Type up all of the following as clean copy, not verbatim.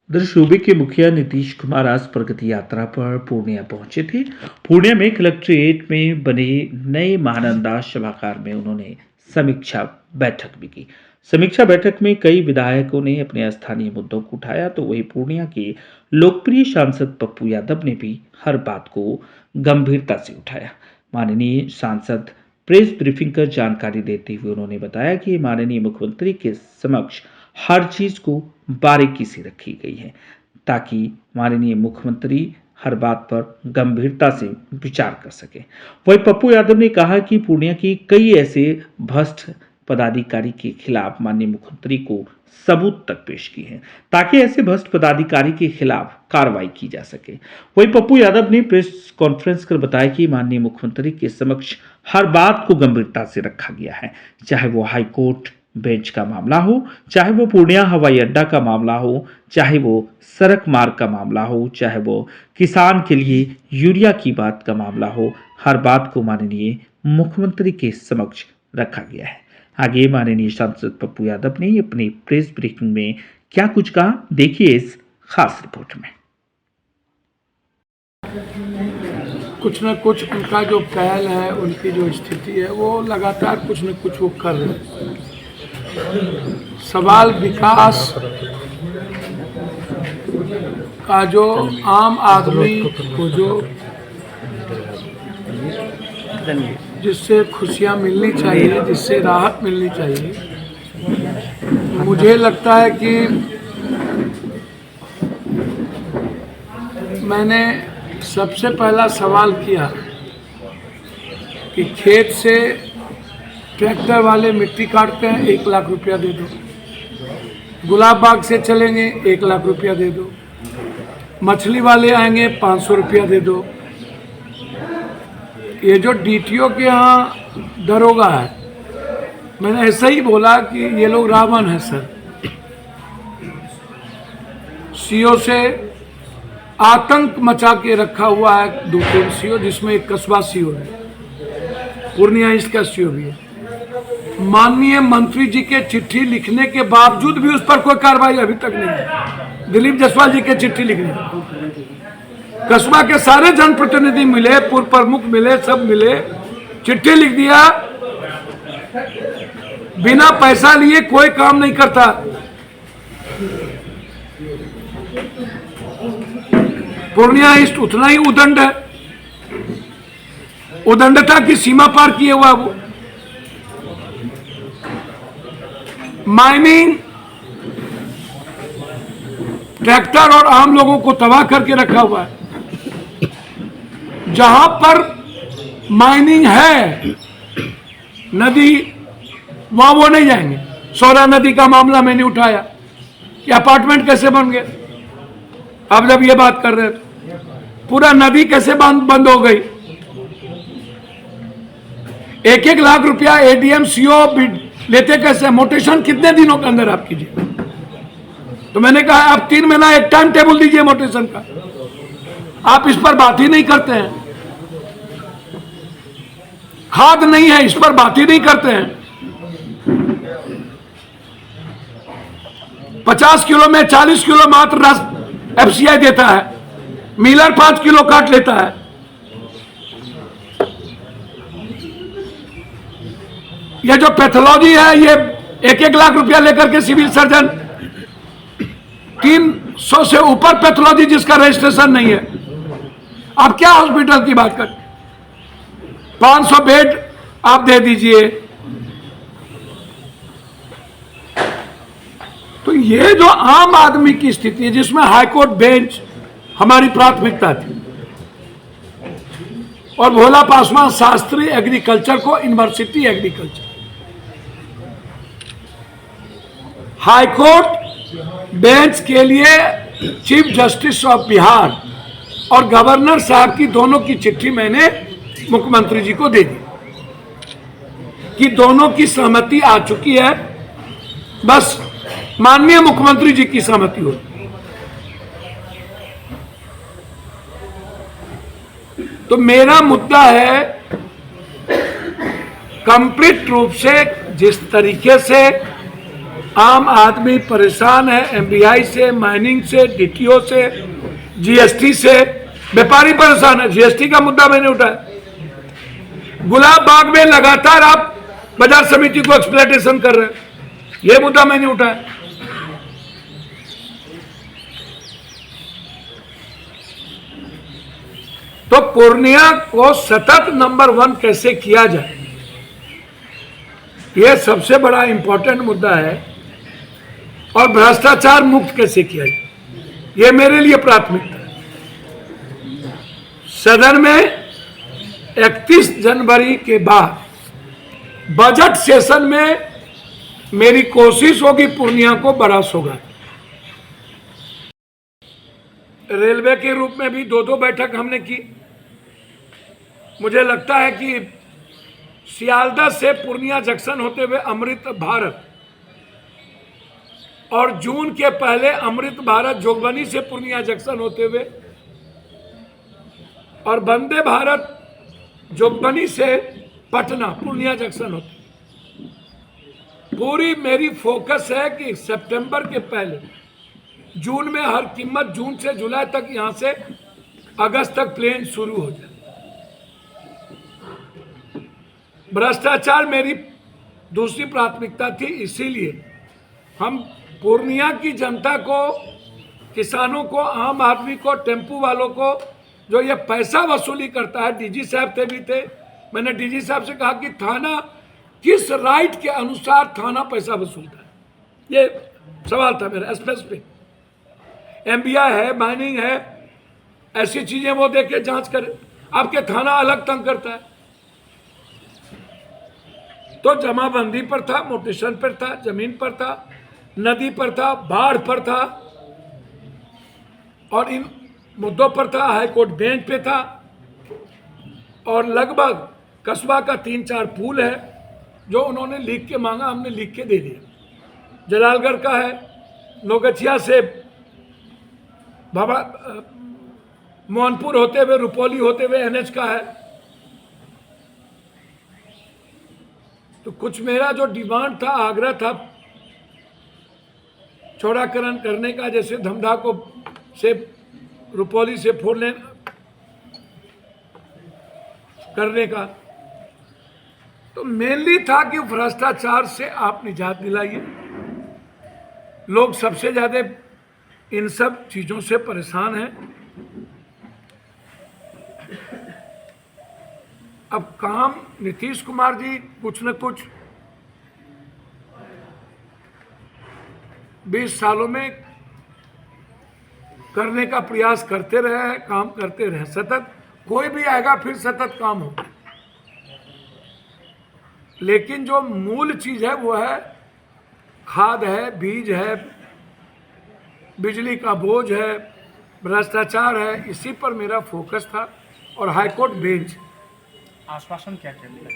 उधर सूबे के मुखिया नीतीश कुमार आज प्रगति यात्रा पर पूर्णिया पहुंचे थे। पूर्णिया में कलेक्ट्रेट में बने नए महानंदा सभागार में उन्होंने समीक्षा बैठक भी की। समीक्षा बैठक में कई विधायकों ने अपने स्थानीय मुद्दों को उठाया, तो वहीं पूर्णिया के लोकप्रिय सांसद पप्पू यादव ने भी हर बात को गंभीरता से उठाया। माननीय सांसद प्रेस ब्रीफिंग कर जानकारी देते हुए उन्होंने बताया कि माननीय मुख्यमंत्री के समक्ष हर चीज को बारीकी से रखी गई है, ताकि माननीय मुख्यमंत्री हर बात पर गंभीरता से विचार कर सके। वहीं पप्पू यादव ने कहा कि पूर्णिया की कई ऐसे भ्रष्ट पदाधिकारी के खिलाफ माननीय मुख्यमंत्री को सबूत तक पेश किए हैं, ताकि ऐसे भ्रष्ट पदाधिकारी के खिलाफ कार्रवाई की जा सके। वहीं पप्पू यादव ने प्रेस कॉन्फ्रेंस कर बताया कि माननीय मुख्यमंत्री के समक्ष हर बात को गंभीरता से रखा गया है, चाहे वो हाई कोर्ट बेंच का मामला हो, चाहे वो पूर्णिया हवाई अड्डा का मामला हो, चाहे वो सड़क मार्ग का मामला हो, चाहे वो किसान के लिए यूरिया की बात का मामला हो, हर बात को माननीय मुख्यमंत्री के समक्ष रखा गया है। आगे माननीय सांसद पप्पू यादव ने अपनी प्रेस ब्रीफिंग में क्या कुछ कहा, देखिए इस खास रिपोर्ट में। कुछ न कुछ उनका जो पहल है, उनकी जो स्थिति है, वो लगातार कुछ न कुछ वो कर रहे हैं। सवाल विकास का जो आम आदमी को जो जिससे खुशियां मिलनी चाहिए, जिससे राहत मिलनी चाहिए, मुझे लगता है कि मैंने सबसे पहला सवाल किया कि खेत से ट्रैक्टर वाले मिट्टी काटते हैं, 1 लाख रुपया दे दो। गुलाब बाग से चलेंगे, 1 लाख रुपया दे दो। मछली वाले आएंगे, 500 रुपया दे दो। ये जो डीटीओ के यहाँ दरोगा है, मैंने ऐसा ही बोला कि ये लोग रावण है सर। सीओ से आतंक मचा के रखा हुआ है 2-3 सीओ, जिसमें एक कस्बा सीओ है, पूर्णिया ईस्ट का सीओ भी है। माननीय मंत्री जी के चिट्ठी लिखने के बावजूद भी उस पर कोई कार्रवाई अभी तक नहीं है। दिलीप जायसवाल जी के चिट्ठी लिखने, कस्बा के सारे जनप्रतिनिधि मिले, पूर्व प्रमुख मिले, सब मिले, चिट्ठी लिख दिया, बिना पैसा लिए कोई काम नहीं करता। पूर्णिया ईस्ट उतना ही उदंड है, उदंडता की सीमा पार किए हुआ वो। माइनिंग ट्रैक्टर और आम लोगों को तबाह करके रखा हुआ है। जहां पर माइनिंग है नदी, वहां वो नहीं जाएंगे। सौरा नदी का मामला मैंने उठाया कि अपार्टमेंट कैसे बन गए। अब जब ये बात कर रहे थे, पूरा नदी कैसे बंद हो गई। 1-1 लाख रुपया एडीएम सीओ लेते कैसे, मोटेशन कितने दिनों के अंदर आप कीजिए। तो मैंने कहा आप 3 महीना एक टाइम टेबल दीजिए मोटेशन का, आप इस पर बात ही नहीं करते हैं। खाद नहीं है, इस पर बात ही नहीं करते हैं। 50 किलो में 40 किलो मात्र एफसीआई देता है, मिलर 5 किलो काट लेता है। ये जो पैथोलॉजी है, ये 1-1 लाख रुपया लेकर के सिविल सर्जन, 300 से ऊपर पैथोलॉजी जिसका रजिस्ट्रेशन नहीं है। आप क्या हॉस्पिटल की बात कर, 500 बेड आप दे दीजिए। तो ये जो आम आदमी की स्थिति है, जिसमें हाईकोर्ट बेंच हमारी प्राथमिकता थी, और भोला पासवान शास्त्री एग्रीकल्चर को यूनिवर्सिटी एग्रीकल्चर, हाईकोर्ट बेंच के लिए चीफ जस्टिस ऑफ बिहार और गवर्नर साहब की दोनों की चिट्ठी मैंने मुख्यमंत्री जी को दे दी कि दोनों की सहमति आ चुकी है, बस माननीय मुख्यमंत्री जी की सहमति हो। तो मेरा मुद्दा है कंप्लीट रूप से जिस तरीके से आम आदमी परेशान है, एमबीआई से, माइनिंग से, डीटीओ से, जीएसटी से। व्यापारी परेशान है, जीएसटी का मुद्दा मैंने उठाया। गुलाब बाग में लगातार आप बाजार समिति को एक्सप्लॉइटेशन कर रहे हैं, यह मुद्दा मैंने उठाया। तो पूर्णिया को सतत नंबर 1 कैसे किया जाए, यह सबसे बड़ा इंपॉर्टेंट मुद्दा है। और भ्रष्टाचार मुक्त कैसे किया जाए, यह मेरे लिए प्राथमिकता है। सदन में 31 जनवरी के बाद बजट सेशन में मेरी कोशिश होगी पूर्णिया को बड़ा सौगात। रेलवे के रूप में भी 2-2 बैठक हमने की। मुझे लगता है कि सियालदह से पूर्णिया जंक्शन होते हुए अमृत भारत, और जून के पहले अमृत भारत जोगबनी से पूर्णिया जंक्शन होते हुए, और वंदे भारत जोगबनी से पटना पूर्णिया जंक्शन होते। पूरी मेरी फोकस है कि सितंबर के पहले, जून में हर कीमत, जून से जुलाई तक, यहां से अगस्त तक प्लेन शुरू हो जाए। भ्रष्टाचार मेरी दूसरी प्राथमिकता थी, इसीलिए हम पूर्णिया की जनता को, किसानों को, आम आदमी को, टेम्पू वालों को जो ये पैसा वसूली करता है, डीजी साहब थे, मैंने डीजी साहब से कहा कि थाना किस राइट के अनुसार थाना पैसा वसूलता है, ये सवाल था मेरा स्पेसिफिक। एमबीआई है, माइनिंग है, ऐसी चीजें वो देखे जांच करे। आपके थाना अलग तंग करता है। तो जमाबंदी पर था, मोटेशन पर था, जमीन पर था, नदी पर था, बाढ़ पर था, और इन मुद्दों पर था। हाईकोर्ट बेंच पे था, और लगभग कस्बा का 3-4 पुल है जो उन्होंने लिख के मांगा, हमने लिख के दे दिया। जलालगढ़ का है, नौगछिया से मोहनपुर होते हुए, रुपौली होते हुए एनएच का है। तो कुछ मेरा जो डिमांड था, आग्रह था चौड़ाकरण करने का, जैसे धमधा को से रुपौली से 4 लेन करने का, तो मेनली था कि भ्रष्टाचार से आप निजात दिलाइए। लोग सबसे ज्यादा इन सब चीजों से परेशान हैं। अब काम नीतीश कुमार जी कुछ न कुछ 20 सालों में करने का प्रयास करते रहे हैं, काम करते रहे सतत। कोई भी आएगा फिर सतत काम होगा, लेकिन जो मूल चीज है वो है खाद है, बीज है, बिजली का बोझ है, भ्रष्टाचार है। इसी पर मेरा फोकस था। और हाईकोर्ट बेंच, आश्वासन क्या क्या मिला?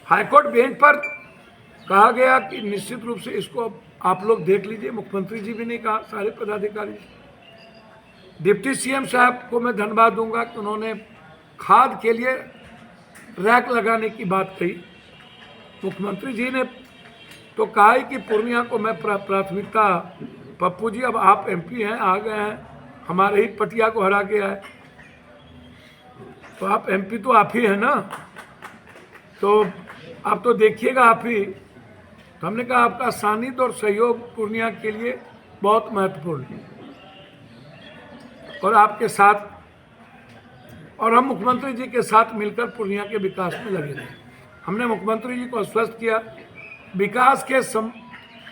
हाईकोर्ट बेंच पर कहा गया कि निश्चित रूप से इसको आप लोग देख लीजिए। मुख्यमंत्री जी भी ने कहा, सारे पदाधिकारी। डिप्टी सीएम साहब को मैं धन्यवाद दूंगा कि उन्होंने खाद के लिए रैक लगाने की बात कही। मुख्यमंत्री जी ने तो कहा ही कि पूर्णिया को मैं प्राथमिकता, पप्पू जी अब आप एमपी हैं, आ गए हैं, हमारे ही पटिया को हरा के आए, तो आप एमपी तो आप ही हैं ना, तो आप तो देखिएगा आप ही। तो हमने कहा आपका सानिध्य और सहयोग पूर्णिया के लिए बहुत महत्वपूर्ण है, और आपके साथ, और हम मुख्यमंत्री जी के साथ मिलकर पूर्णिया के विकास में लगे रहे। हमने मुख्यमंत्री जी को आश्वस्त किया, विकास के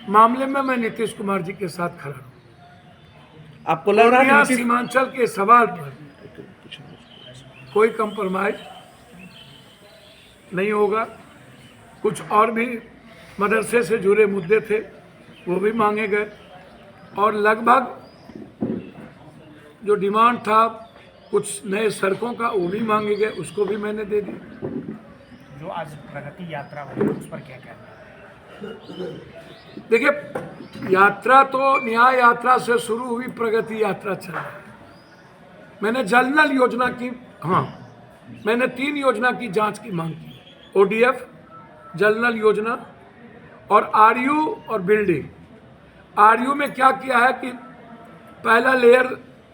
मामले में मैं नीतीश कुमार जी के साथ खड़ा हूँ। आपको लग रहा है सीमांचल के सवाल पर कोई कंप्रोमाइज नहीं होगा। कुछ और भी मदरसे से जुड़े मुद्दे थे, वो भी मांगे गए, और लगभग जो डिमांड था कुछ नए सड़कों का, वो भी मांगे गए, उसको भी मैंने दे दी। जो आज प्रगति यात्रा हुई उस पर क्या कहना है? देखिए, यात्रा तो न्याय यात्रा से शुरू हुई, प्रगति यात्रा चल रही है। मैंने जल नल योजना की, हाँ, मैंने 3 योजना की जांच की मांग की, ओडीएफ, जल नल योजना और आरयू और बिल्डिंग। आरयू में क्या किया है कि पहला लेयर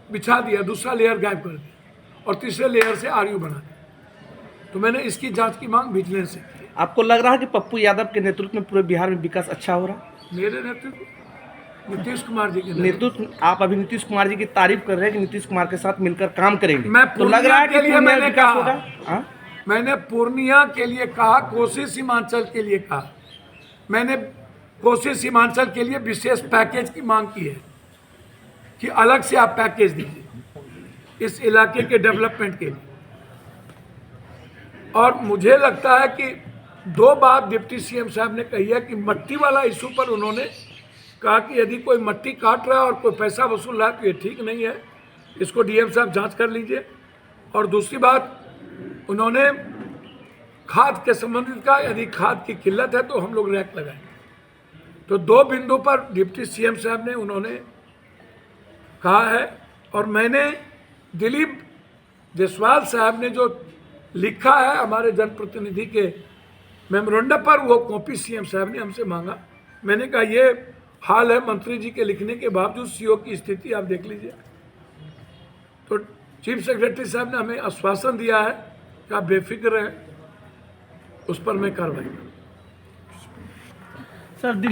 बिछा दिया, दूसरा लेयर गायब कर दिया और तीसरे लेयर से आरयू बना दिया। तो मैंने इसकी जांच की मांग विजिलेंस से की। आपको लग रहा है कि पप्पू यादव के नेतृत्व में पूरे बिहार में विकास अच्छा हो रहा है? मेरे नेतृत्व, नीतीश कुमार जी के नेतृत्व, आप अभी नीतीश कुमार जी की तारीफ कर रहे हैं कि नीतीश कुमार के साथ मिलकर काम करेंगे, मैं तो लग रहा है कि पूर्णिया के लिए पूर्णिया मैंने विकास कहा। होगा? हाँ? मैंने पूर्णिया के लिए कहा, कोसी सीमांचल के लिए कहा। मैंने कोसी सीमांचल के लिए विशेष पैकेज की मांग की है कि अलग से आप पैकेज दीजिए इस इलाके के डेवलपमेंट के लिए। और मुझे लगता है कि दो बात डिप्टी सीएम साहब ने कही है कि मट्टी वाला इशू पर उन्होंने कहा कि यदि कोई मट्टी काट रहा है और कोई पैसा वसूल रहा है तो ये ठीक नहीं है, इसको डीएम साहब जांच कर लीजिए। और दूसरी बात, उन्होंने खाद के संबंधित कहा यदि खाद की किल्लत है तो हम लोग रैक लगाएंगे। तो दो बिंदु पर डिप्टी सीएम साहब ने उन्होंने कहा है। और मैंने दिलीप जायसवाल साहब ने जो लिखा है हमारे जनप्रतिनिधि के मेमोरेंडम पर, वो कॉपी सीएम साहब ने हमसे मांगा। मैंने कहा ये हाल है मंत्री जी के लिखने के बावजूद, सीओ की स्थिति आप देख लीजिए। तो चीफ सेक्रेटरी साहब ने हमें आश्वासन दिया है कि आप बेफिक्र रहें, उस पर मैं कार्रवाई करूँ। सर